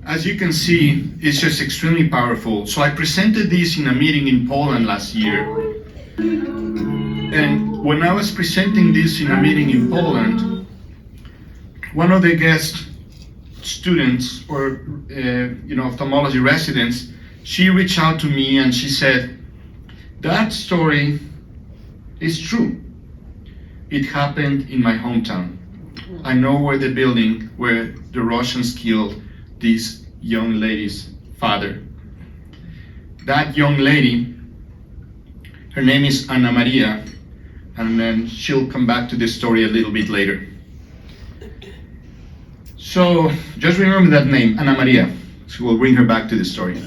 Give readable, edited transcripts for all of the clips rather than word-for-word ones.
As you can see, it's just extremely powerful. So I presented this in a meeting in Poland last year. And when I was presenting this in a meeting in Poland, one of the guest students or ophthalmology residents, she reached out to me and she said, that story is true. It happened in my hometown. I know where the building where the Russians killed this young lady's father. That young lady, her name is Anna Maria, and then she'll come back to this story a little bit later. So just remember that name, Anna Maria. So we'll bring her back to the story.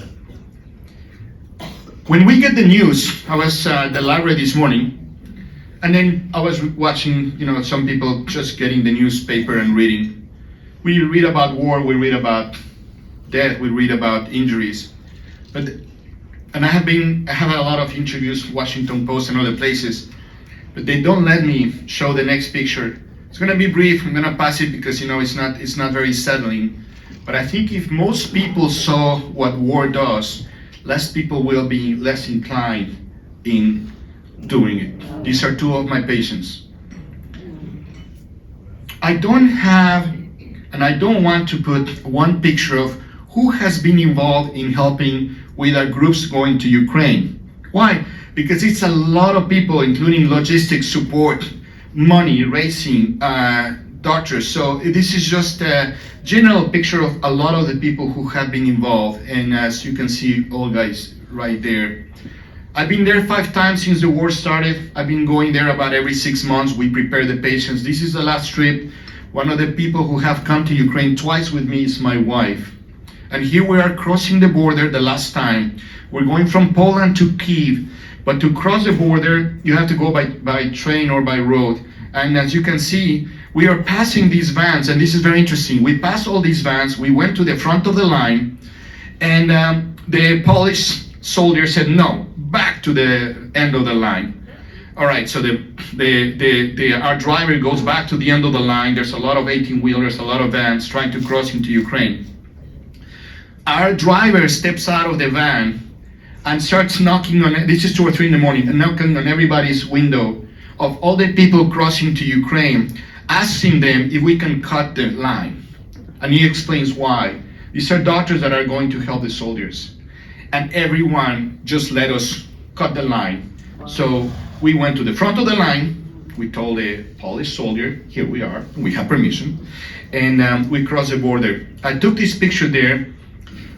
When we get the news, I was at the library this morning, and then I was watching, some people just getting the newspaper and reading. We read about war, we read about death, we read about injuries. And I have had a lot of interviews, Washington Post and other places, but they don't let me show the next picture. It's gonna be brief, I'm gonna pass it because it's not very settling. But I think if most people saw what war does, less people will be less inclined in doing it. These are two of my patients. I don't have, and I don't want to put one picture of who has been involved in helping with our groups going to Ukraine. Why? Because it's a lot of people, including logistics support, money, raising, doctors. So this is just a general picture of a lot of the people who have been involved. And as you can see, all guys right there. I've been there 5 times since the war started. I've been going there about every 6 months. We prepare the patients. This is the last trip. One of the people who have come to Ukraine twice with me is my wife. And here we are crossing the border the last time. We're going from Poland to Kyiv. But to cross the border, you have to go by train or by road. And as you can see, we are passing these vans, and this is very interesting. We passed all these vans, we went to the front of the line, and the Polish soldier said, no, back to the end of the line. All right, so our driver goes back to the end of the line. There's a lot of 18-wheelers, a lot of vans trying to cross into Ukraine. Our driver steps out of the van and starts knocking on, this is 2 or 3 in the morning, and knocking on everybody's window of all the people crossing to Ukraine, asking them if we can cut the line. And he explains why. These are doctors that are going to help the soldiers. And everyone just let us cut the line. So we went to the front of the line, we told the Polish soldier, here we are, we have permission, and we crossed the border. I took this picture there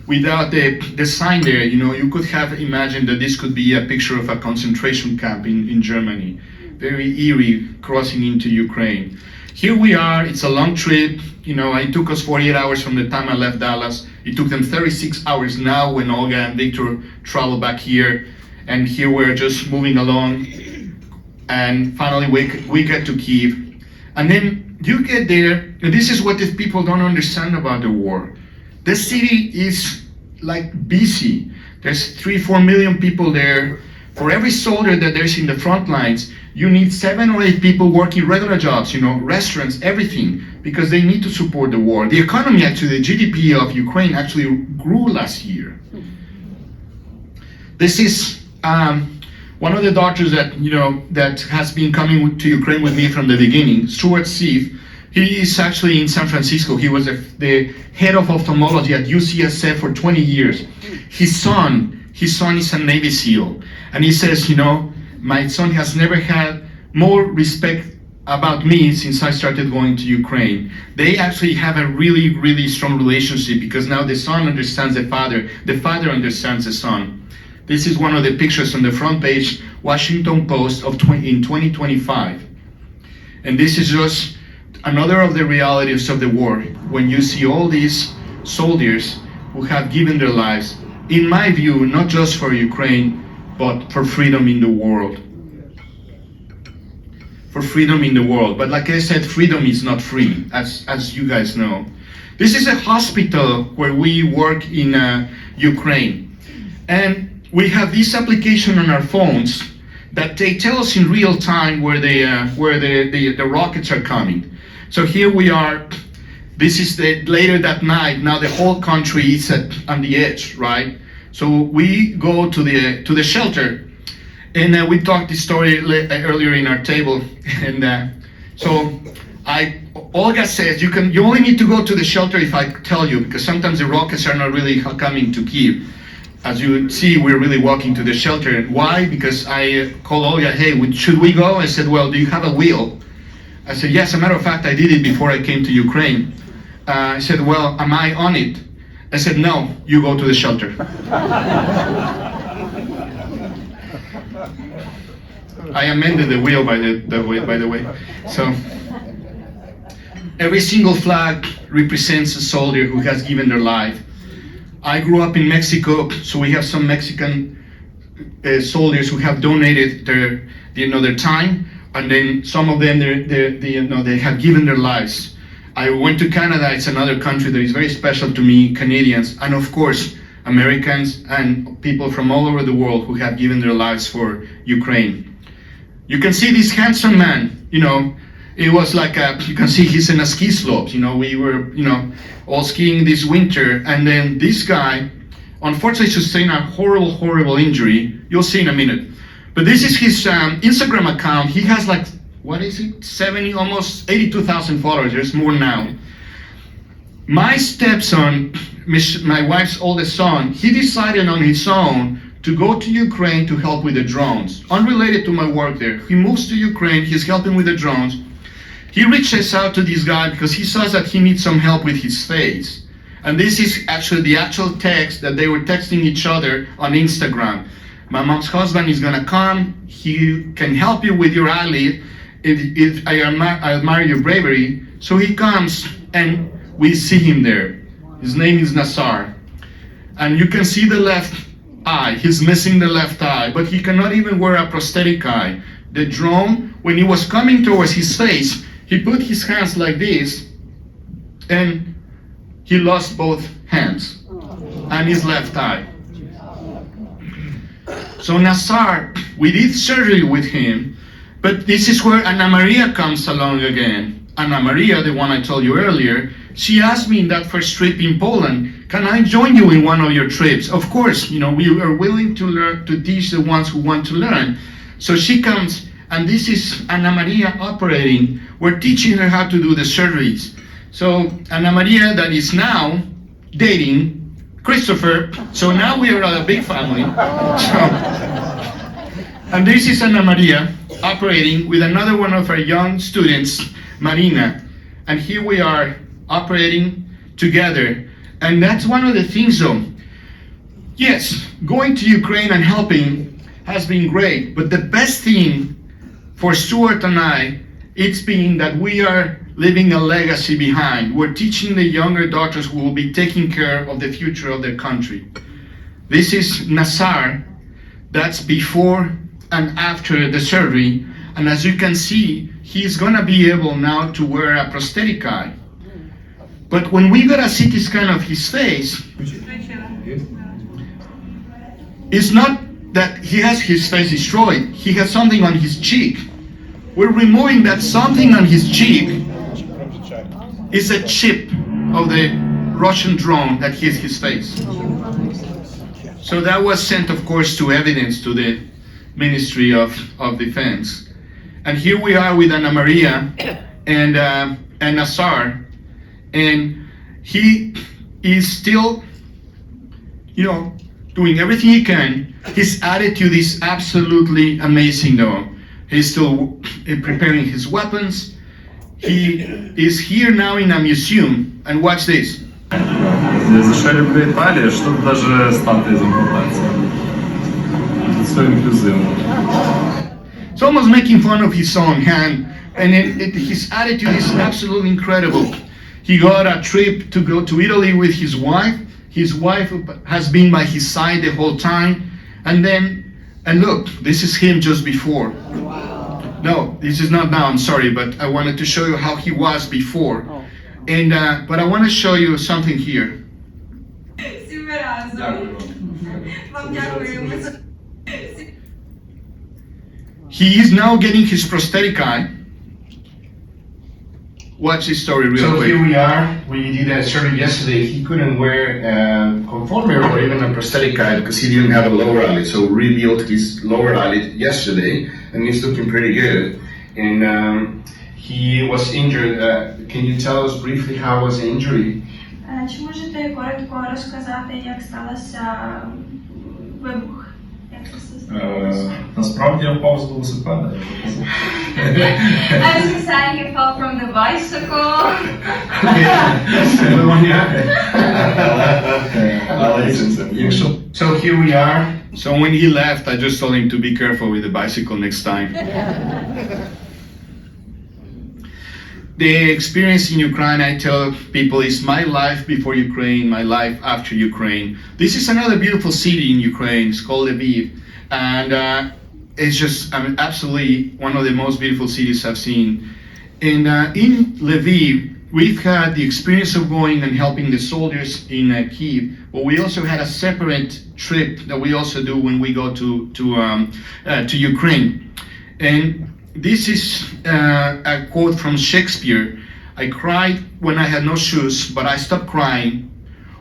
without the sign there. You could have imagined that this could be a picture of a concentration camp in Germany. Very eerie, crossing into Ukraine. Here we are, it's a long trip. It took us 48 hours from the time I left Dallas. It took them 36 hours now when Olga and Victor travel back here. And here we're just moving along. And finally we get to Kyiv. And then you get there, and this is what the people don't understand about the war. The city is like busy. There's 3-4 million people there. For every soldier that there's in the front lines, you need 7 or 8 people working regular jobs, restaurants, everything, because they need to support the war. The economy, actually, the GDP of Ukraine actually grew last year. This is one of the doctors that has been coming to Ukraine with me from the beginning, Stuart Seif. He is actually in San Francisco. He was the head of ophthalmology at UCSF for 20 years. His son his son is a Navy SEAL. And he says, my son has never had more respect about me since I started going to Ukraine. They actually have a really, really strong relationship because now the son understands the father understands the son. This is one of the pictures on the front page, Washington Post in 2025. And this is just another of the realities of the war, when you see all these soldiers who have given their lives, in my view, not just for Ukraine, but for freedom in the world. For freedom in the world. But like I said, freedom is not free, as you guys know. This is a hospital where we work in Ukraine. And we have this application on our phones that they tell us in real time where the rockets are coming. So here we are. This is later that night. Now the whole country is on the edge, right? So we go to the shelter, and we talked this story earlier in our table. And so Olga says you only need to go to the shelter if I tell you, because sometimes the rockets are not really coming to Kyiv. As you see, we're really walking to the shelter. Why? Because I called Olga, hey, should we go? I said, well, do you have a wheel? I said, yes, as a matter of fact, I did it before I came to Ukraine. I said, well, am I on it? I said, no, you go to the shelter. I amended the wheel, by the way. So every single flag represents a soldier who has given their life. I grew up in Mexico, so we have some Mexican soldiers who have donated their time, and then some of them they have given their lives. I went to Canada. It's another country that is very special to me, Canadians, and of course Americans and people from all over the world who have given their lives for Ukraine. You can see this handsome man, it was like you can see he's in a ski slopes, we were, all skiing this winter, and then this guy, unfortunately sustained a horrible injury. You'll see in a minute. But this is his Instagram account. He has 70, almost 82,000 followers. There's more now. My stepson, my wife's oldest son, he decided on his own to go to Ukraine to help with the drones, unrelated to my work there. He moves to Ukraine, he's helping with the drones. He reaches out to this guy because he says that he needs some help with his face. And this is actually the actual text that they were texting each other on Instagram. My mom's husband is gonna come, he can help you with your eyelid, if I admire your bravery. So he comes and we see him there. His name is Nassar. And you can see the left eye, he's missing the left eye, but he cannot even wear a prosthetic eye. The drone, when he was coming towards his face, he put his hands like this, and he lost both hands and his left eye. So Nassar, we did surgery with him, but this is where Ana Maria comes along again. Ana Maria, the one I told you earlier, she asked me in that first trip in Poland, can I join you in one of your trips? Of course, we are willing to learn, to teach the ones who want to learn. So she comes, and this is Ana Maria operating. We're teaching her how to do the surgeries. So Ana Maria, that is now dating Christopher, so now we are a big family. And this is Ana Maria operating with another one of our young students, Marina. And here we are operating together. And that's one of the things though. Yes, going to Ukraine and helping has been great, but the best thing for Stuart and I, it's been that we are leaving a legacy behind. We're teaching the younger doctors who will be taking care of the future of their country. This is Nassar. That's before and after the surgery. And as you can see, he's gonna be able now to wear a prosthetic eye. But when we got a CT scan of his face, it's not that he has his face destroyed. He has something on his cheek. We're removing that something on his cheek. It's a chip of the Russian drone that hits his face. So that was sent, of course, to evidence to the Ministry of Defense. And here we are with Ana Maria and Nassar, and he is still, doing everything he can. His attitude is absolutely amazing though. He's still preparing his weapons. He is here now in a museum, and watch this. Зашили при Италии, чтобы даже статы из ампутации. Все инклюзивно. It's almost making fun of his own hand, and his attitude is absolutely incredible. He got a trip to go to Italy with his wife. His wife has been by his side the whole time. And look, this is him just before. No, this is not now, I'm sorry, but I wanted to show you how he was before. And but I want to show you something here. He is now getting his prosthetic eye. Watch this story real So quick. here we are. We did a surgery yesterday. He couldn't wear a conformer or even a prosthetic eye because he didn't have a lower eyelid. So we rebuilt his lower eyelid yesterday, and he's looking pretty good. And he was injured. Can you tell us briefly how was the injury? Чи можете коротко розказати, як стався вибух? Як це сталося? Насправді я впав з велосипеда. As he said, he fell from the bicycle. So here we are. So when he left, I just told him to be careful with the bicycle next time. The experience in Ukraine, I tell people, is my life before Ukraine, my life after Ukraine. This is another beautiful city in Ukraine. It's called Lviv. And it's just absolutely one of the most beautiful cities I've seen. And in Lviv, we've had the experience of going and helping the soldiers in Kyiv, but we also had a separate trip that we also do when we go to Ukraine. And this is a quote from Shakespeare. I cried when I had no shoes, but I stopped crying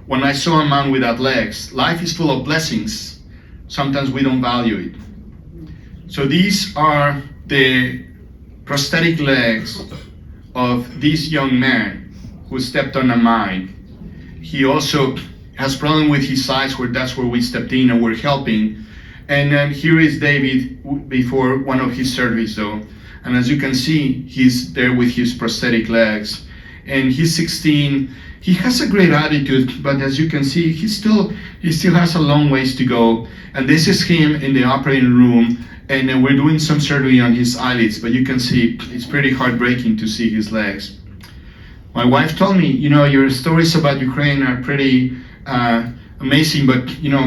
when I saw a man without legs. Life is full of blessings. Sometimes we don't value it. So these are the prosthetic legs of this young man who stepped on a mine. He also has problem with his eyes, that's where we stepped in and we're helping. And then here is David before one of his surgeries though. And as you can see, he's there with his prosthetic legs. And he's 16. He has a great attitude, but as you can see, he still has a long ways to go. And this is him in the operating room. And then we're doing some surgery on his eyelids, but you can see it's pretty heartbreaking to see his legs. My wife told me, your stories about Ukraine are pretty amazing, but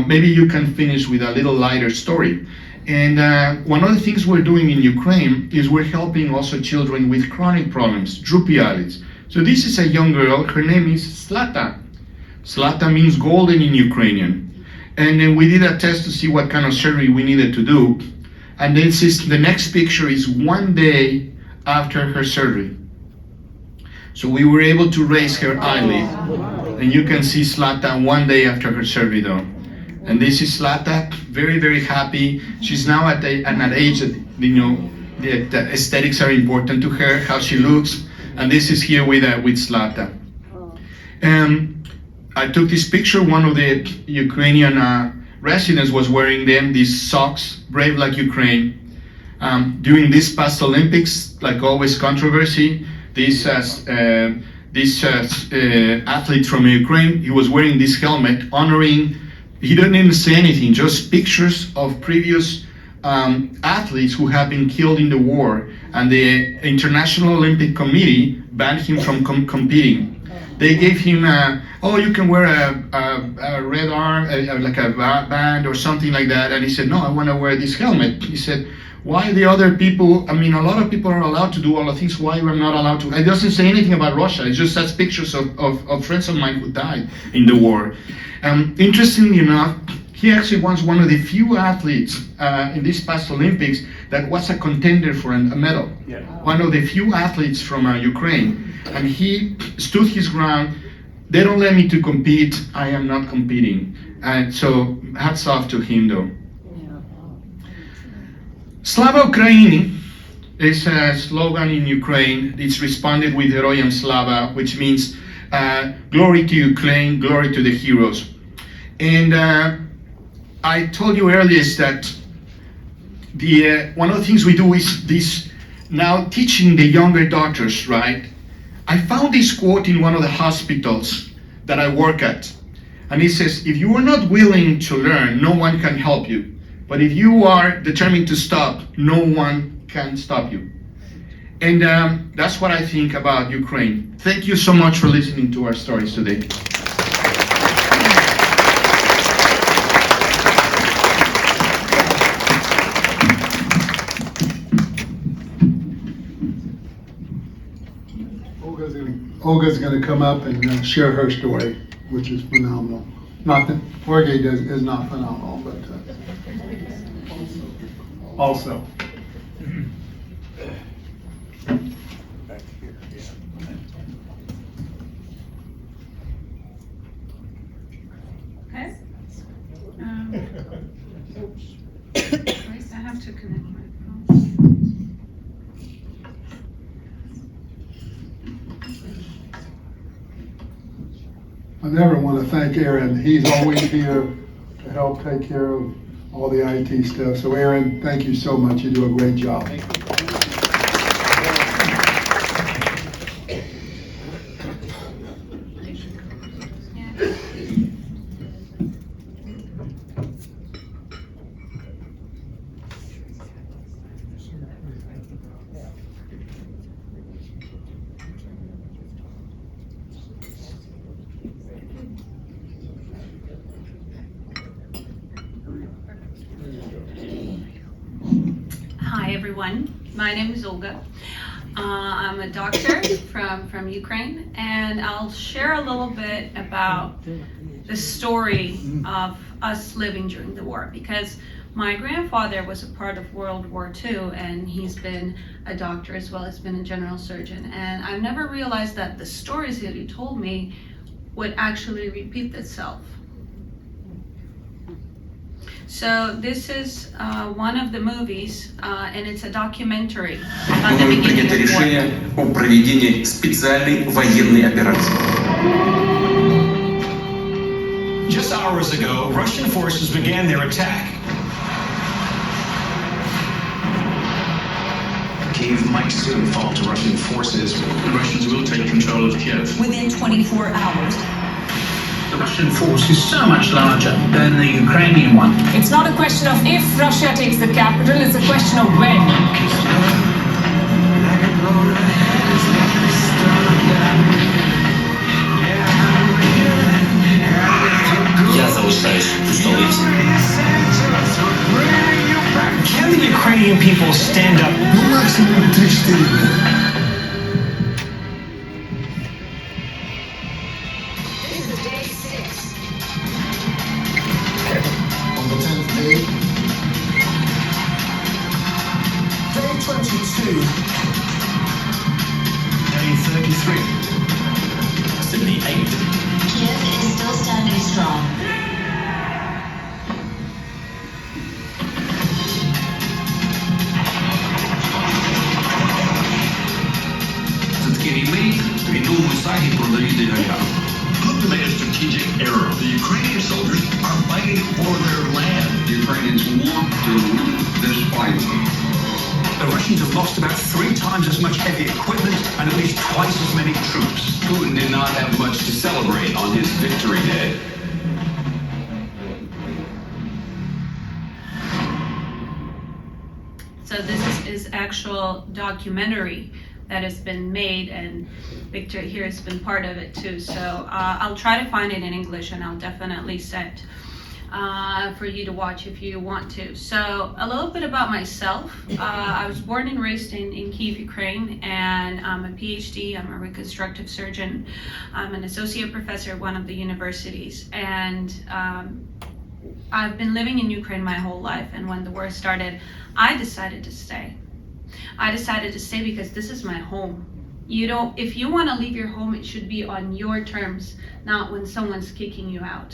maybe you can finish with a little lighter story. And one of the things we're doing in Ukraine is we're helping also children with chronic problems, droopy eyelids. So this is a young girl, her name is Zlata. Zlata means golden in Ukrainian. And then we did a test to see what kind of surgery we needed to do. And then the next picture is one day after her surgery. So we were able to raise her eyelid. And you can see Zlata one day after her surgery though. And this is Zlata, very, very happy. She's now at an age that, the aesthetics are important to her, how she looks. And this is here with Zlata. I took this picture, one of the Ukrainian residents was wearing them, these socks, brave like Ukraine. During this past Olympics, like always controversy, this athlete from Ukraine, he was wearing this helmet, honoring, he didn't even say anything, just pictures of previous athletes who have been killed in the war, and the International Olympic Committee banned him from competing. They gave him, you can wear a red arm, like a band or something like that, and he said, no, I want to wear this helmet. He said, why the other people, a lot of people are allowed to do all the things, why I'm not allowed to? It doesn't say anything about Russia, it just has pictures of friends of mine who died in the war. Interestingly enough, he actually was one of the few athletes in this past Olympics that was a contender for a medal. Yeah. One of the few athletes from Ukraine. And he stood his ground. They don't let me to compete, I am not competing. And so hats off to him though. Slava Ukraini is a slogan in Ukraine. It's responded with Heroyam Slava, which means glory to Ukraine, glory to the heroes. And I told you earlier is that one of the things we do is this now teaching the younger doctors, right? I found this quote in one of the hospitals that I work at. And it says, if you are not willing to learn, no one can help you. But if you are determined to stop, no one can stop you. And that's what I think about Ukraine. Thank you so much for listening to our stories today. Olga's going to come up and share her story, which is phenomenal. Not that Jorge is not phenomenal, but also. Okay. At least I have to connect my phone. I never want to thank Aaron. He's always here to help take care of all the IT stuff. So Aaron, thank you so much. You do a great job. Hi everyone, my name is Olga. I'm a doctor from Ukraine, and I'll share a little bit about the story of us living during the war, because my grandfather was a part of World War II, and he's been a doctor as well as been a general surgeon, and I've never realized that the stories that he told me would actually repeat itself. So this is one of the movies, and it's a documentary about the Мною beginning принято of war. решение о проведении специальной военной операции. Just hours ago, Russian forces began their attack. Kyiv might soon fall to Russian forces. The Russians will take control of Kiev. Within 24 hours. The Russian force is so much larger than the Ukrainian one. It's not a question of if Russia takes the capital, it's a question of when. Я залишаюсь у столиці. Can the Ukrainian people stand up? Ну, максимум 3-4 дня. On the 10th day, day 22. Day 33. 78. Kiev is still standing strong. Це такий ремейк відомої саги про Давіда і Голіафа. Putin made a strategic error. The Ukrainian soldiers are fighting for their land. The Ukrainians want to lose this fight. The Russians have lost about 3 times as much heavy equipment and at least twice as many troops. Putin did not have much to celebrate on his victory day. So this is actual documentary that has been made, and Victor here has been part of it too. So I'll try to find it in English, and I'll definitely send for you to watch if you want to. So a little bit about myself. I was born and raised in Kyiv, Ukraine, and I'm a PhD. I'm a reconstructive surgeon. I'm an associate professor at one of the universities, and I've been living in Ukraine my whole life. And when the war started, I decided to stay. I decided to stay because this is my home. If you want to leave your home, it should be on your terms, not when someone's kicking you out.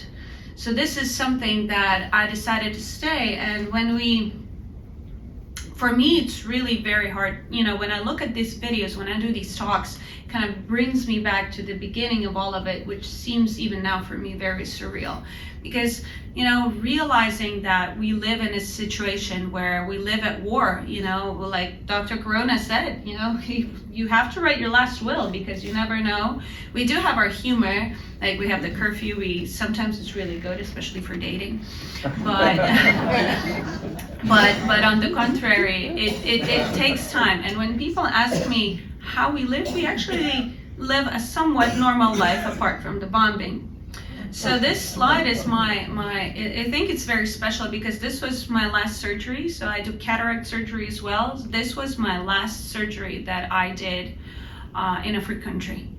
So this is something that I decided to stay. And for me, it's really very hard. When I look at these videos, when I do these talks, it kind of brings me back to the beginning of all of it, which seems even now for me very surreal. because, you know, realizing that we live in a situation where we live at war, you know, like Dr. Corona said, you know, you have to write your last will because you never know. We do have our humor, like we have the curfew, sometimes it's really good, especially for dating, but but on the contrary, it takes time. And when people ask me how we live, we actually live a somewhat normal life apart from the bombing. So this slide is I think it's very special because this was my last surgery. So I do cataract surgery as well. This was my last surgery that I did in a free country.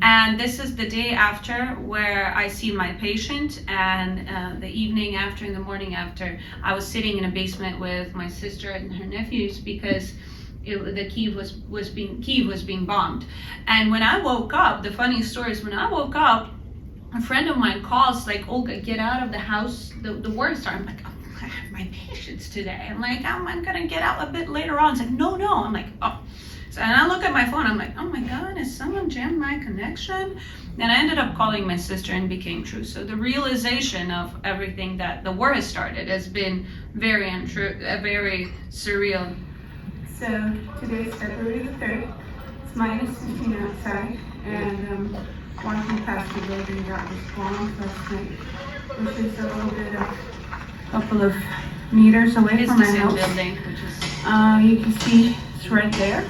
And this is the day after where I see my patient, and the evening after and the morning after, I was sitting in a basement with my sister and her nephews because Kyiv was being bombed. And when I woke up, the funny story is when I woke up, a friend of mine calls like, Olga, get out of the house. The war is starting. I'm like, oh, I have my patients today. I'm like, I'm gonna get out a bit later on. It's like, no. I'm like, oh. So, and I look at my phone. I'm like, oh my God, is someone jammed my connection? And I ended up calling my sister and it became true. So the realization of everything that the war has started has been very untrue, very surreal. So today is February the 3rd. It's -15 outside, and walking past the building that was bombed last night, which is a little bit of a couple of meters away from my house. Building, which is you can see it's right there.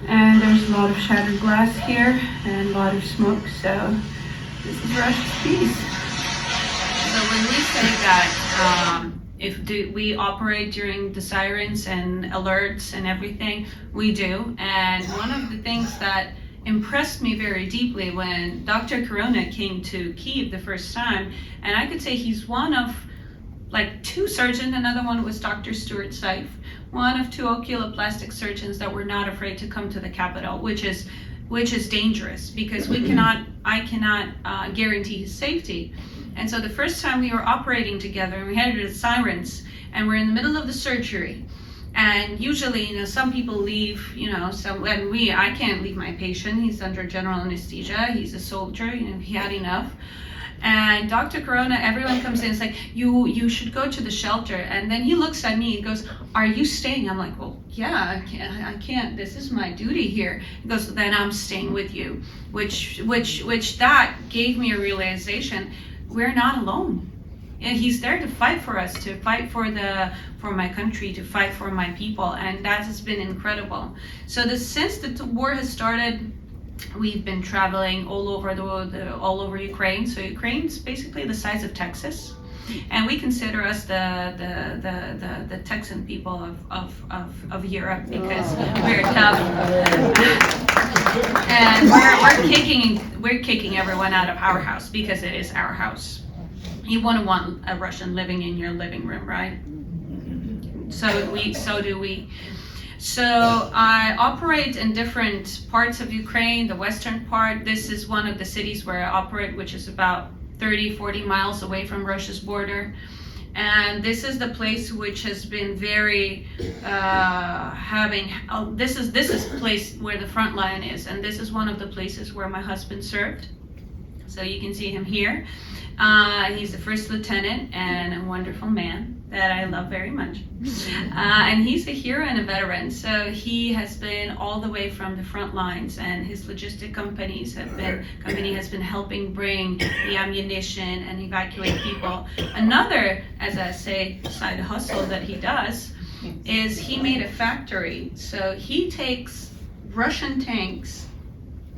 And there's a lot of shattered glass here and a lot of smoke, so this is Russia's peace. So when we say that we operate during the sirens and alerts and everything, we do. And one of the things that impressed me very deeply when Dr. Corona came to Kyiv the first time, and I could say he's one of like 2 surgeons, another one was Dr. Stuart Seif, one of 2 oculoplastic surgeons that were not afraid to come to the capital, which is dangerous because I cannot guarantee his safety. And so the first time we were operating together and we had the sirens and we're in the middle of the surgery, and usually, you know, some people leave, you know, I can't leave my patient. He's under general anesthesia. He's a soldier, you know, he had enough. And Dr. Corona, everyone comes in, it's like, you should go to the shelter. And then he looks at me, he goes, are you staying? I'm like, well, yeah, I can't, this is my duty here. He goes, then I'm staying with you, which that gave me a realization, we're not alone. And he's there to fight for us, to fight for my country, to fight for my people, and that has been incredible. So since the war has started, we've been traveling all over Ukraine. So Ukraine's basically the size of Texas, and we consider us the Texan people of Europe because we're tough, and we're kicking everyone out of our house because it is our house. You wouldn't want a Russian living in your living room, right? So do we. So I operate in different parts of Ukraine, the western part. This is one of the cities where I operate, which is about 30-40 miles away from Russia's border. And this is the place which has been very this is the place where the front line is, and this is one of the places where my husband served. So you can see him here. He's a first lieutenant and a wonderful man that I love very much. And he's a hero and a veteran. So he has been all the way from the front lines, and his logistic company has been helping bring the ammunition and evacuate people. Another, as I say, side hustle that he does is he made a factory. So he takes Russian tanks,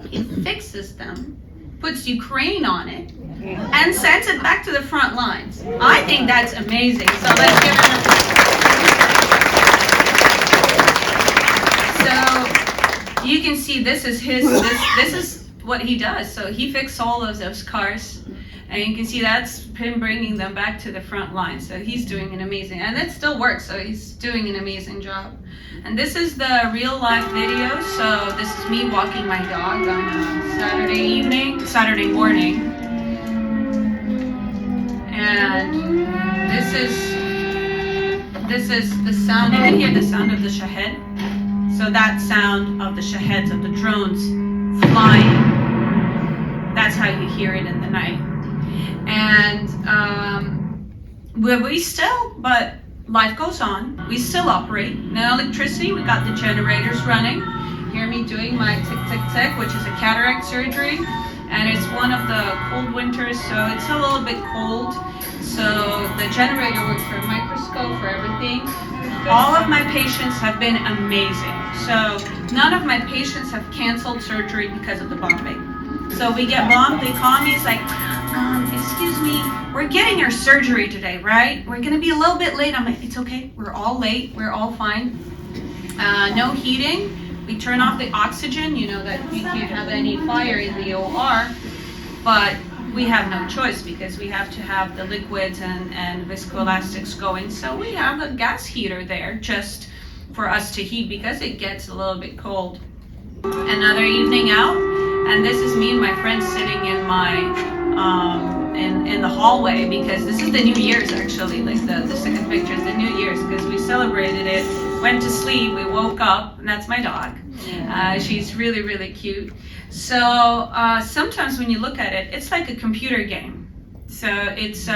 he fixes them, puts Ukraine on it, and sends it back to the front lines. I think that's amazing. So let's give it a... So you can see this is this is what he does. So he fixed all of those cars, and you can see that's him bringing them back to the front line. So he's doing an amazing, and it still works. So he's doing an amazing job. And this is the real life video. So this is me walking my dog on a Saturday morning. And this is the sound. You can hear the sound of the shahed. So that sound of the shaheds, of the drones flying, that's how you hear it in the night. And but life goes on. We still operate. No electricity. We got the generators running. Hear me doing my tick tick tick, which is a cataract surgery, and it's one of the cold winters, so it's a little bit cold. So the generator works for a microscope, for everything. All of my patients have been amazing. So none of my patients have canceled surgery because of the bombing. So we get bombed, they call me, it's like, excuse me, we're getting our surgery today, right? We're gonna be a little bit late. I'm like, it's okay, we're all late, we're all fine. No heating. We turn off the oxygen, you know that we can't have any fire in the OR, but we have no choice because we have to have the liquids and viscoelastics going. So we have a gas heater there just for us to heat because it gets a little bit cold. Another evening out, and this is me and my friends sitting in my in the hallway because this is the New Year's actually, like the second picture is the New Year's because we celebrated it, went to sleep, we woke up, and that's my dog. She's really, really cute. So sometimes when you look at it, it's like a computer game. So it's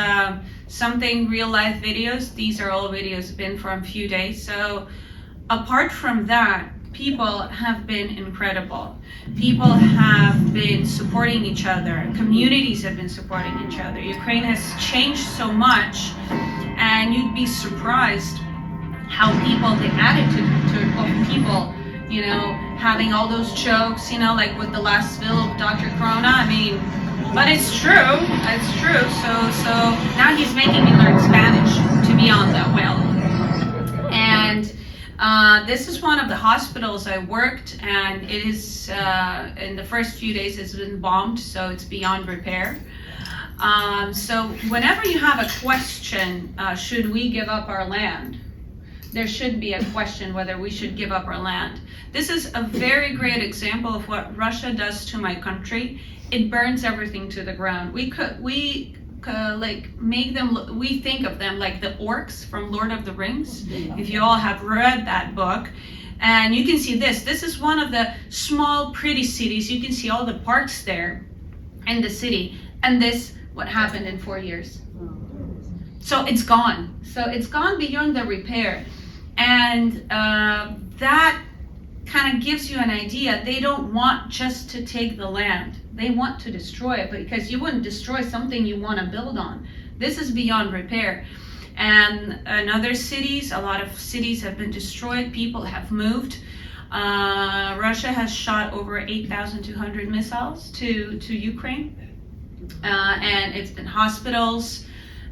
something real life videos. These are all videos been from a few days. So apart from that, people have been incredible. People have been supporting each other. Communities have been supporting each other. Ukraine has changed so much, and you'd be surprised how people, the attitude of people, you know, having all those jokes, you know, like with the last spill of Dr. Corona. I mean, but it's true. It's true. So now he's making me learn Spanish to be on the well. And this is one of the hospitals I worked, and it is in the first few days it's been bombed, so it's beyond repair. So whenever you have a question, should we give up our land? There should be a question whether we should give up our land. This is a very great example of what Russia does to my country. It burns everything to the ground. We like make them, we think of them like the orcs from Lord of the Rings. If you all have read that book, and you can see this is one of the small pretty cities. You can see all the parks there in the city, and this what happened in 4 years. So it's gone. So it's gone beyond the repair, and that kind of gives you an idea. They don't want just to take the land. They want to destroy it, because you wouldn't destroy something you want to build on. This is beyond repair. And in other cities, a lot of cities have been destroyed. People have moved. Russia has shot over 8,200 missiles to Ukraine. And it's been hospitals,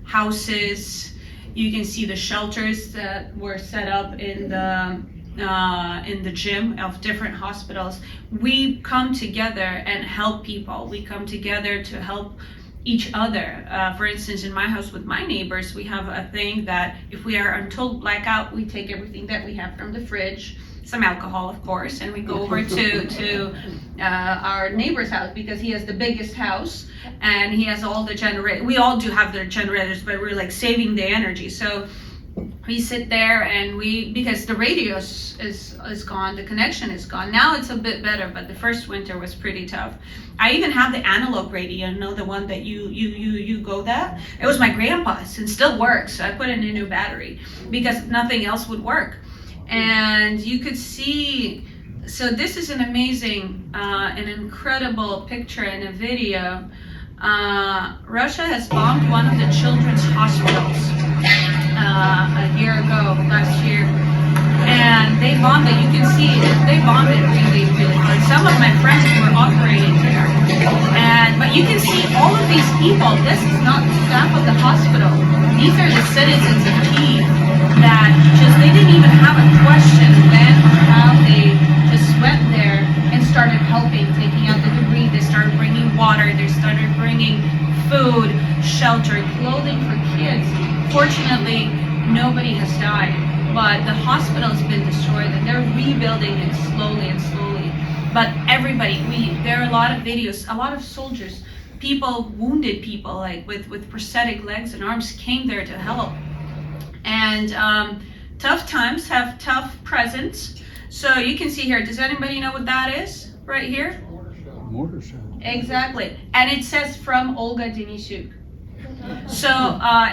houses. You can see the shelters that were set up in the gym of different hospitals. We come together and help people. We come together to help each other. For instance, in my house with my neighbors, we have a thing that if we are on total blackout, we take everything that we have from the fridge, some alcohol, of course, and we go over to our neighbor's house because he has the biggest house and he has all the generators. We all do have the generators, but we're like saving the energy. So we sit there and because the radio is gone, the connection is gone. Now it's a bit better, but the first winter was pretty tough. I even have the analog radio, you know, the one that you go that. It was my grandpa's and still works. So I put in a new battery because nothing else would work. And you could see, so this is an amazing, an incredible picture and a video. Russia has bombed one of the children's hospitals a year ago, last year, and they bombed it. You can see they bombed it really, really hard. Some of my friends were operating there, but you can see all of these people. This is not the staff of the hospital. These are the citizens of Kyiv that they didn't even have a question when or how. They just went there and started helping, taking out the debris. They started bringing water. They started bringing food, shelter, clothing for kids. Fortunately, nobody has died, but the hospital has been destroyed and they're rebuilding it slowly and slowly. But everybody, there are a lot of videos, a lot of soldiers, people, wounded people, like with prosthetic legs and arms came there to help. And tough times have tough presents. So you can see here, does anybody know what that is right here? Mortar shell. Exactly. And it says from Olga Denisuk. So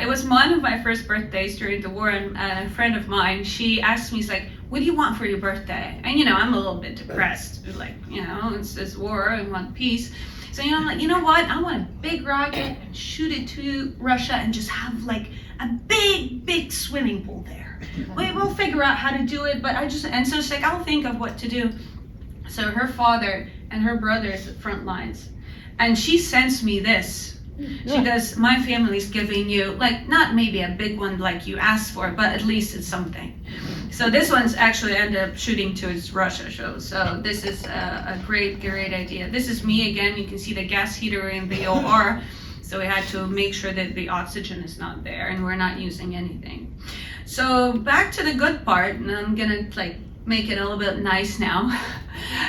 it was one of my first birthdays during the war, and a friend of mine, she asked me, she's like, what do you want for your birthday? And I'm a little bit depressed. Like, it's this war, I want peace. So I'm like, you know what? I want a big rocket and shoot it to Russia and just have like a big swimming pool there. We'll figure out how to do it, but and so she's like, I'll think of what to do. So her father and her brother's at front lines. And she sends me this. She goes, my family's giving you, like, not maybe a big one like you asked for, but at least it's something. So this one's actually ended up shooting to its Russia show. So this is a great idea. This is me again. You can see the gas heater in the OR. So we had to make sure that the oxygen is not there and we're not using anything. So back to the good part, and I'm gonna like make it a little bit nice now.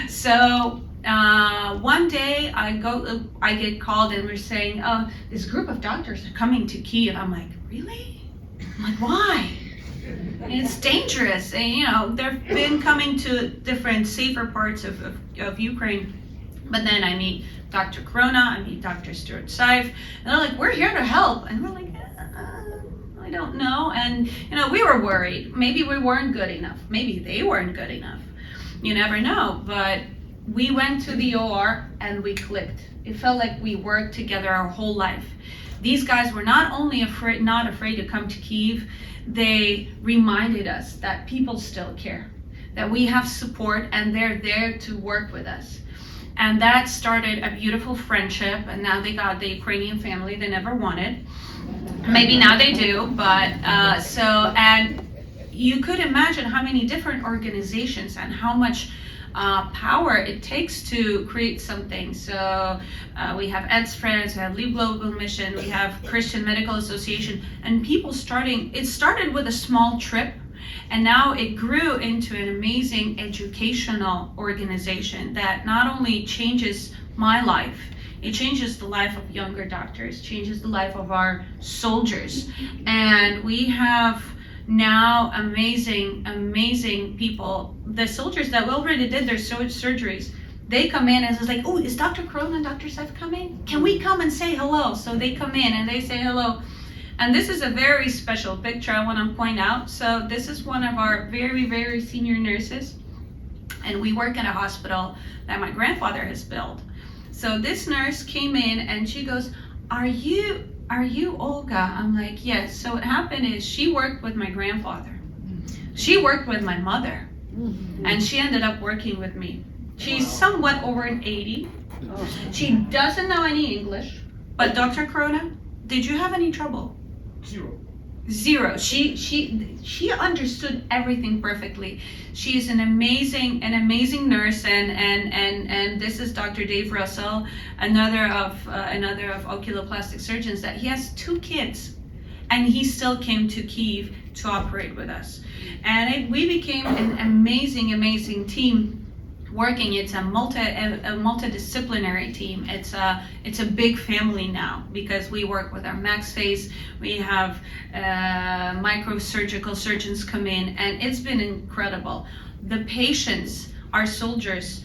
So one day I get called and we're saying, oh, this group of doctors are coming to Kiev. I'm like, really? I'm like, why? It's dangerous. And they've been coming to different safer parts of Ukraine. But then I meet Dr. Corona, I meet Dr. Stuart Seif, and they're like, we're here to help. And we're like, I don't know. And we were worried. Maybe we weren't good enough. Maybe they weren't good enough. You never know. But we went to the OR and we clicked. It felt like we worked together our whole life. These guys were not only not afraid to come to Kyiv, they reminded us that people still care, that we have support and they're there to work with us. And that started a beautiful friendship, and now they got the Ukrainian family they never wanted. Maybe now they do, but and you could imagine how many different organizations and how much power it takes to create something. So we have Ed's Friends, we have Leave Global Mission, we have Christian Medical Association, and people it started with a small trip, and now it grew into an amazing educational organization that not only changes my life, it changes the life of younger doctors, changes the life of our soldiers. And we have now amazing people. The soldiers that already did their surgeries, they come in and it's like, oh, is Dr. Corona and Dr. Seif coming? Can we come and say hello? So they come in and they say hello. And this is a very special picture I want to point out. So this is one of our very senior nurses, and we work in a hospital that my grandfather has built. So this nurse came in and she goes, are you Olga? I'm like, yes. So what happened is she worked with my grandfather. She worked with my mother, and she ended up working with me. She's somewhat over 80. She doesn't know any English, but Dr. Corona, did you have any trouble? Zero. She understood everything perfectly. She's an amazing nurse, and this is Dr. Dave Russell, another of oculoplastic surgeons, that he has 2 kids, and he still came to Kyiv to operate with us, and we became an amazing team. Working, it's a multidisciplinary team. It's a big family now because we work with our max phase. We have microsurgical surgeons come in, and it's been incredible. The patients, our soldiers,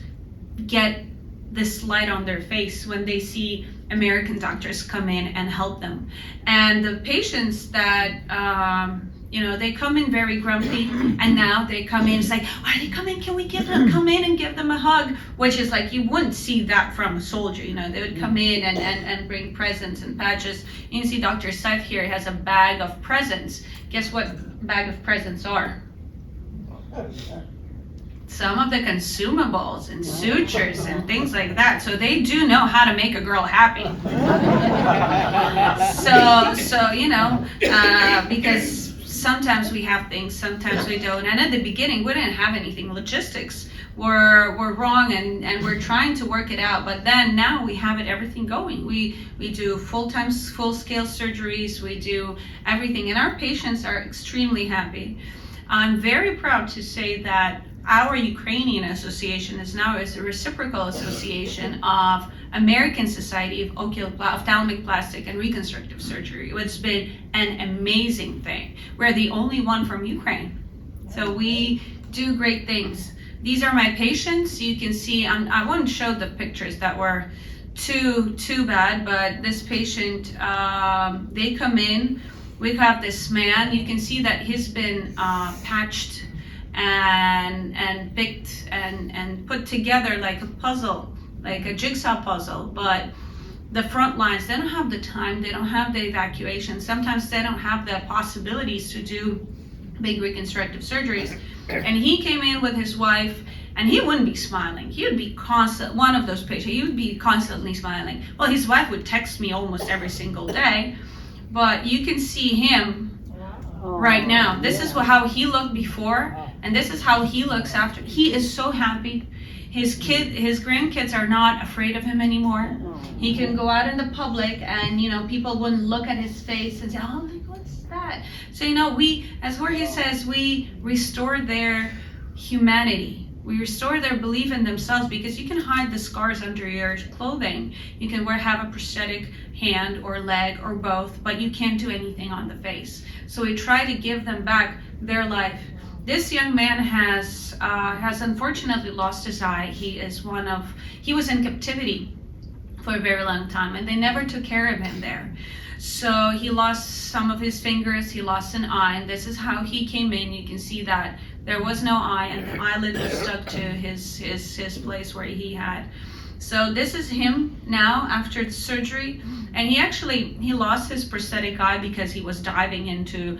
get this light on their face when they see American doctors come in and help them. And the patients that they come in very grumpy, and now they come in, it's like, are they coming? Can we come in and give them a hug? Which is like, you wouldn't see that from a soldier, they would come in and bring presents and patches. You can see Dr. Seif here has a bag of presents. Guess what bag of presents are? Some of the consumables and sutures and things like that. So they do know how to make a girl happy. Because sometimes we have things, sometimes we don't. And at the beginning, we didn't have anything. Logistics were wrong, and we're trying to work it out. But then now we have everything going. We do full-scale surgeries. We do everything, and our patients are extremely happy. I'm very proud to say that our Ukrainian association is now a reciprocal association of American Society of Ophthalmic Plastic and Reconstructive Surgery. It's been an amazing thing. We're the only one from Ukraine. So we do great things. These are my patients. You can see, I wouldn't show the pictures that were too bad, but this patient, they come in. We have this man. You can see that he's been patched and picked and put together like a puzzle, like a jigsaw puzzle. But the front lines, they don't have the time. They don't have the evacuation. Sometimes they don't have the possibilities to do big reconstructive surgeries. And he came in with his wife, and he wouldn't be smiling. He would be one of those patients, he would be constantly smiling. Well, his wife would text me almost every single day, but you can see him right now. This is how he looked before, and this is how he looks after. He is so happy. His grandkids are not afraid of him anymore. He can go out in the public, and people wouldn't look at his face and say, "Oh, like, what's that?" So we, as Jorge says, we restore their humanity. We restore their belief in themselves, because you can hide the scars under your clothing. You can have a prosthetic hand or leg or both, but you can't do anything on the face. So we try to give them back their life. This young man has unfortunately lost his eye. He was in captivity for a very long time, and they never took care of him there. So he lost some of his fingers, he lost an eye, and this is how he came in. You can see that there was no eye, and the eyelid was stuck to his place where he had. So this is him now after the surgery, and he lost his prosthetic eye because he was diving into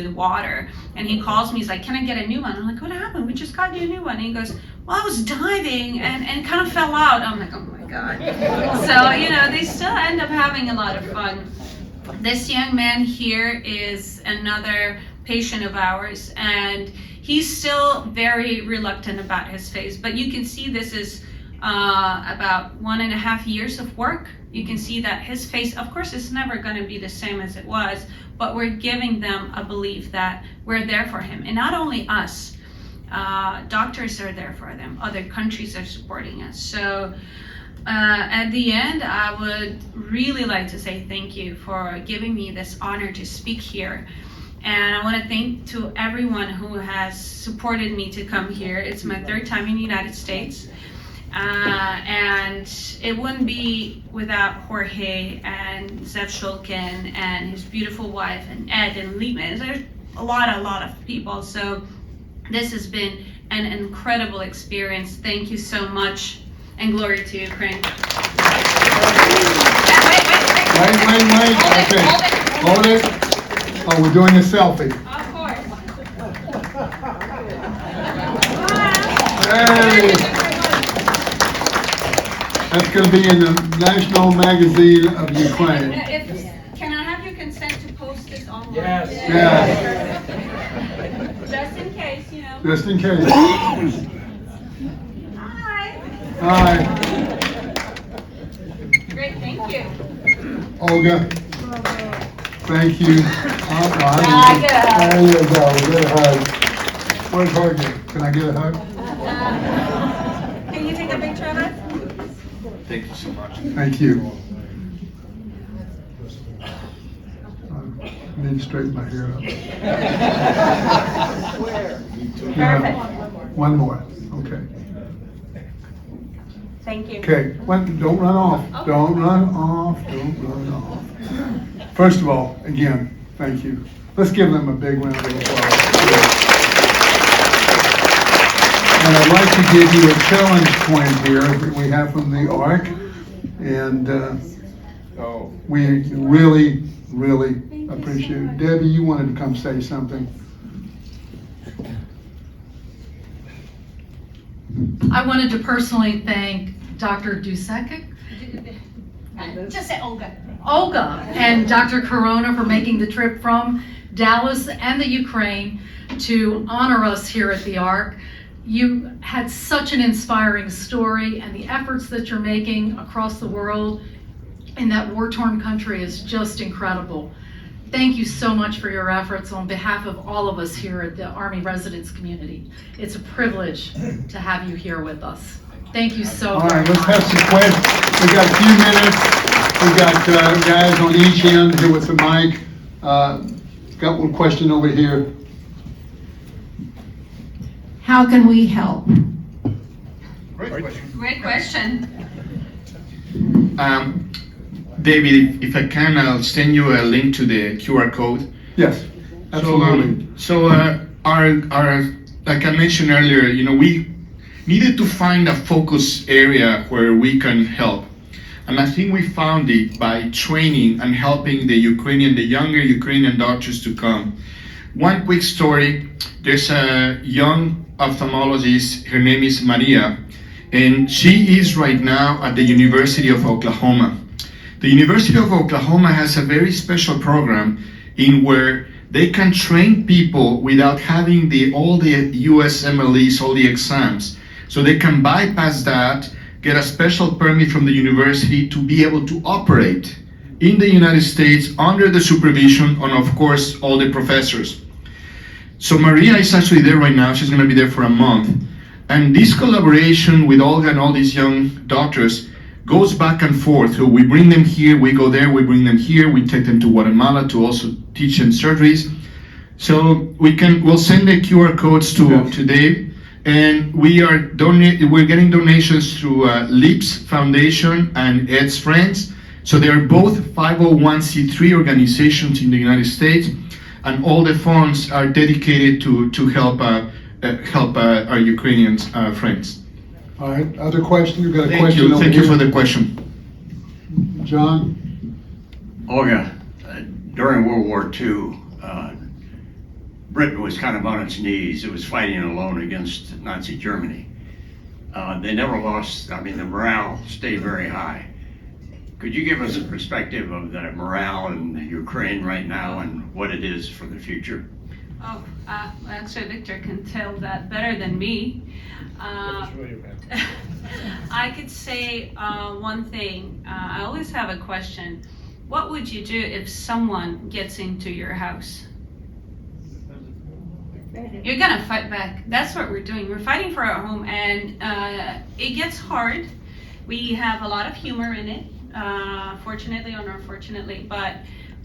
the water. And he calls me, he's like, "Can I get a new one?" I'm like, "What happened? We just got you a new one." And he goes, "Well, I was diving and kind of fell out." I'm like, "Oh my God." So they still end up having a lot of fun. This young man here is another patient of ours, and he's still very reluctant about his face, but you can see this is about 1.5 years of work. You can see that his face, of course, is never going to be the same as it was, but we're giving them a belief that we're there for him. And not only us, doctors are there for them, other countries are supporting us. So at the end, I would really like to say thank you for giving me this honor to speak here. And I want to thank to everyone who has supported me to come here. It's my 3rd time in the United States. And it wouldn't be without Jorge and Zev Shulkin and his beautiful wife and Ed and Liebman. There's a lot of people. So this has been an incredible experience. Thank you so much, and glory to Ukraine. Wait. Okay. Hold it. Oh, we're doing a selfie. Of course. Hey. That's going to be in the National Magazine of Ukraine. Can I have your consent to post this online? Yes. Just in case, Just in case. Hi. Hi. Great, thank you. Olga. Thank you. There you go. We get a hug. Where's Jorge? Can I get a hug? Can you take a picture of us? Thank you so much. Thank you. I need to straighten my hair up. Perfect. One more. Okay. Thank you. Okay. Don't run off. Okay. Don't run off. First of all, again, thank you. Let's give them a big round of applause. And I'd like to give you a challenge point here that we have from the ARC. And we really, really appreciate it. Debbie, you wanted to come say something. I wanted to personally thank Dr. Dusek. Just say Olga. Olga and Dr. Corona for making the trip from Dallas and the Ukraine to honor us here at the ARC. You had such an inspiring story, and the efforts that you're making across the world in that war-torn country is just incredible. Thank you so much for your efforts on behalf of all of us here at the Army Residence Community. It's a privilege to have you here with us. Thank you so much. All right, let's have some questions. We've got a few minutes. We've got guys on each end here with the mic. Got one question over here. How can we help? Great question. David, if I can, I'll send you a link to the QR code. Yes, absolutely. So, our like I mentioned earlier, we needed to find a focus area where we can help. And I think we found it by training and helping the younger Ukrainian doctors to come. One quick story, there's a young ophthalmologist, her name is Maria, and she is right now at the University of Oklahoma. The University of Oklahoma has a very special program in where they can train people without having all the USMLEs, all the exams. So they can bypass that, get a special permit from the university to be able to operate in the United States under the supervision and of course all the professors. So Maria is actually there right now. She's going to be there for a month. And this collaboration with Olga and all these young doctors goes back and forth. So we bring them here, we go there, we bring them here, we take them to Guatemala to also teach them surgeries. So we'll send the QR codes to Dave. And we're getting donations through LEAPS Foundation and Ed's Friends. So they are both 501c3 organizations in the United States, and all the funds are dedicated to help our Ukrainian friends. All right, other question? You've got a question over here. Thank you for the question. John? Olga, during World War II, Britain was kind of on its knees. It was fighting alone against Nazi Germany. They never lost, the morale stayed very high. Could you give us a perspective of the morale in Ukraine right now and what it is for the future? Oh, actually, Victor can tell that better than me. I could say one thing. I always have a question. What would you do if someone gets into your house? You're gonna fight back. That's what we're doing. We're fighting for our home, and it gets hard. We have a lot of humor in it, fortunately or unfortunately, but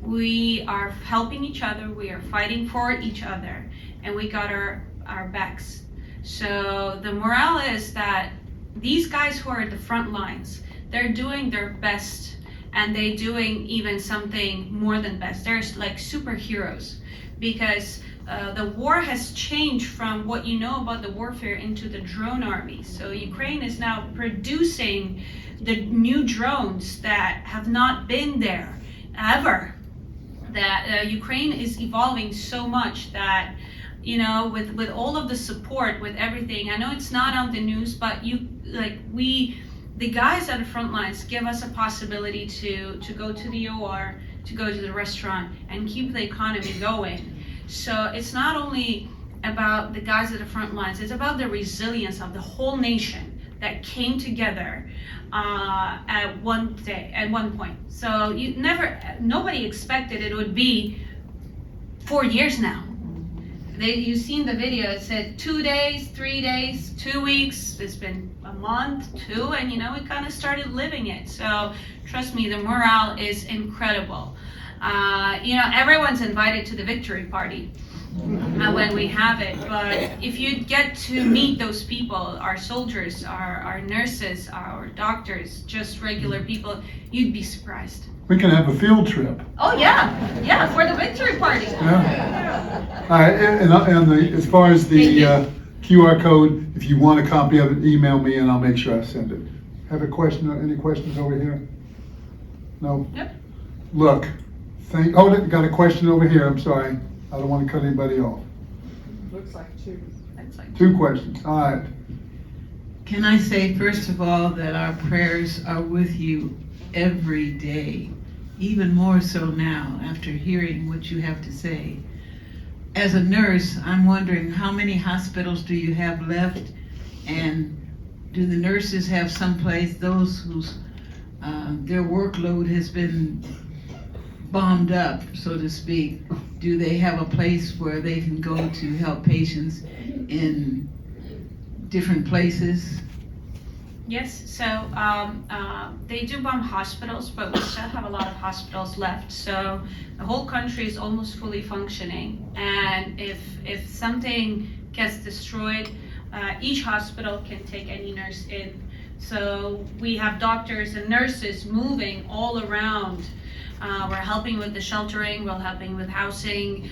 we are helping each other. We are fighting for each other, and we got our backs. So the morale is that these guys who are at the front lines, they're doing their best, and they're doing even something more than best. They're like superheroes, because the war has changed from what you know about the warfare into the drone army. So Ukraine is now producing the new drones that have not been there ever. That Ukraine is evolving so much that, with all of the support, with everything, I know it's not on the news, but the guys at the front lines give us a possibility to go to the OR, to go to the restaurant, and keep the economy going. So it's not only about the guys at the front lines, it's about the resilience of the whole nation that came together at one point. So nobody expected it would be 4 years now. You've seen the video, it said 2 days, 3 days, 2 weeks, it's been a month, 2, and we kind of started living it. So trust me, the morale is incredible. Everyone's invited to the victory party when we have it, but if you get to meet those people, our soldiers, our nurses, our doctors, just regular people, you'd be surprised. We can have a field trip. Oh yeah, for the victory party. Yeah. All right, and as far as the QR code, if you want a copy of it, email me and I'll make sure I send it. Have a question? Any questions over here? No? Yep. Look. Got a question over here. I'm sorry. I don't want to cut anybody off. Looks like 2. Two questions. All right. Can I say, first of all, that our prayers are with you every day, even more so now after hearing what you have to say. As a nurse, I'm wondering how many hospitals do you have left, and do the nurses have someplace, those whose their workload has been bombed up, so to speak, do they have a place where they can go to help patients in different places? Yes, so they do bomb hospitals, but we still have a lot of hospitals left. So the whole country is almost fully functioning, and if something gets destroyed, each hospital can take any nurse in. So we have doctors and nurses moving all around. We're helping with the sheltering, we're helping with housing,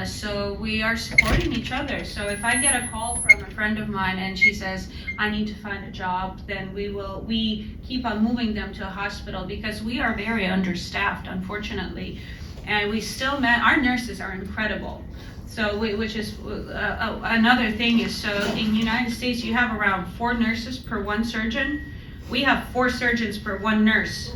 so we are supporting each other. So if I get a call from a friend of mine and she says, I need to find a job, then we keep on moving them to a hospital because we are very understaffed, unfortunately. And we still, our nurses are incredible. So, which is another thing is, so in the United States, you have around 4 nurses per 1 surgeon. We have 4 surgeons per 1 nurse.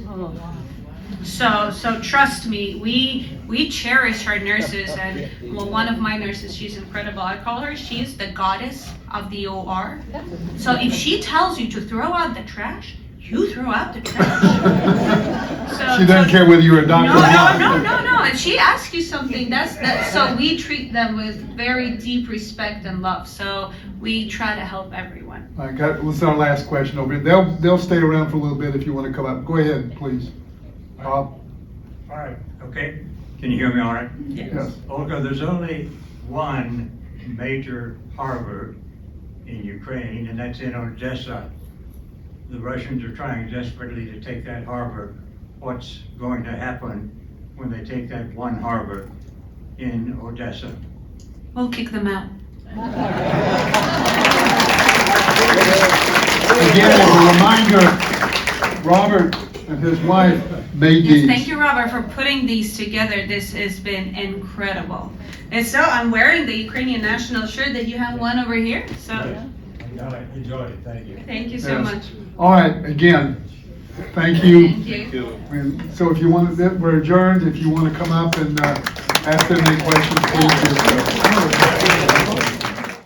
So trust me, we cherish our nurses, and well, one of my nurses, she's incredible. I call her, she's the goddess of the OR. So if she tells you to throw out the trash, you throw out the trash. She doesn't care whether you're a doctor or not. No. If she asks you something, so we treat them with very deep respect and love. So we try to help everyone. All right, this is our last question over here. They'll stay around for a little bit if you want to come up. Go ahead, please. Bob? All right, okay. Can you hear me all right? Yes. Olga, there's only one major harbor in Ukraine, and that's in Odessa. The Russians are trying desperately to take that harbor. What's going to happen when they take that one harbor in Odessa? We'll kick them out. Again, as a reminder, Robert and his wife made Yes, these. thank you, Robert, for putting these together. This has been incredible. And so I'm wearing the Ukrainian national shirt that you have one over here. So Enjoy it, thank you. thank you so Yes. much. All right, again, thank you. Thank you. And so if you want to, we're adjourned. If you want to come up and ask them any questions, please do so.